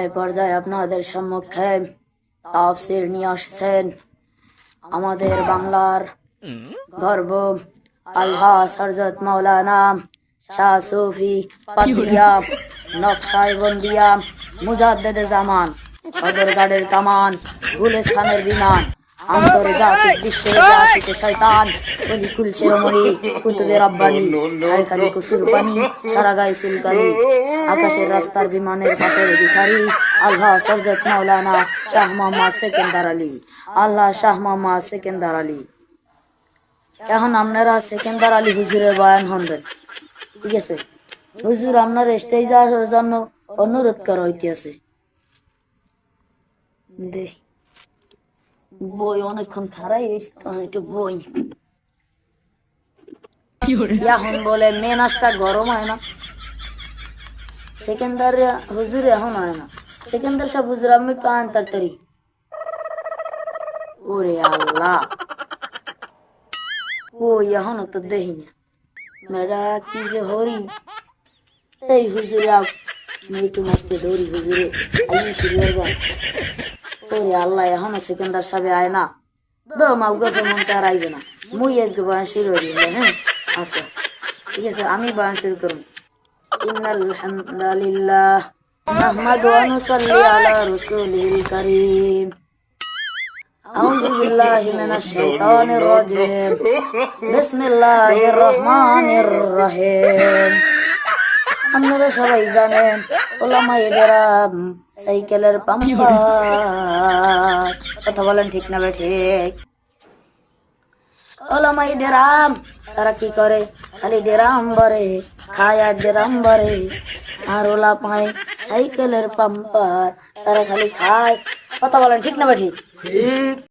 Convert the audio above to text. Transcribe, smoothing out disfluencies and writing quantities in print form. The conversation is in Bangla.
এই পর্যায়ে আপনাদের সম্মুখে তাফসীর নিয়ে আসছেন আমাদের বাংলার গর্ব আলহাজ হযরত মাওলানা শাহ সুফি পাদ্রিয়া নকশাবন্দিয়া মুজাদ্দেদে জামান সদরঘাটের কামান গুলিস্তানের বিমান আন্তর্জাতিক বিশ্বব্যাপী আশিকে শয়তান অলিকুল শিরোমণি কুতুবে রব্বানি খালি কুসুর পানি সারা গায়ে চুলকানি আকাশের রাস্তার বিমানের পাশের ভিখারি আল্লাহ হযরত মাওলানা শাহ মোহাম্মদ সেকেন্দার আলী আল্লাহ শাহ মোহাম্মদ সেকেন্দার আলী। এখন আপনারা সেকেন্দার আলী হুজুরের বয়ান শুনবেন, ঠিক আছে? হুজুর আপনার স্টেজে আসার জন্য অনুরোধ করা হইতেছে। বই অনেকক্ষণ খারাই একটু বই এখন বলে মেনাসটা গরম হয় না, সেকেন্দার হুজুর এখন হয় না, সেকেন্দার সাহেব হুজুর আমি একটু আন তাড়াতাড়ি। ওরে আল্লাহ, ওই এখনো তো দেখি না মেয়েরা কি যে হরি। এই হুজুরে মেয়ে তোমাকে ধরি হুজুরে আই শুরু করবা। ওরে আল্লাহ, এখনো সেকেন্দার সাহেব আয় না, মাউ গপে মন তার আইবে না। মুই আজকে বয়ান শুরু করি, হ্যাঁ? আচ্ছা ঠিক আছে, আমি বয়ান শুরু করব। ইন্নাল হামদালিল্লাহ নাহমাদু ওয়া নুসাল্লি আলা রাসূলিল কারীম। আউযু বিল্লাহি মিনাশ শাইতানির রাজীম। বিসমিল্লাহির রহমানির রহিম। আপনারা সবাই জানেন ওলামায়ে কেরাম সাইকেলের পাম্পার, কথা বলেন ঠিক না বে ঠিক? ওলামায়ে কেরাম তারা কি করে? খালি ডেরাম ভরে, খায় আর ডেরাম ভরে। আর ওলা পায় সাইকেলের পাম্পার, তারা খালি খায়, কথা বলেন ঠিক না বে ঠিক?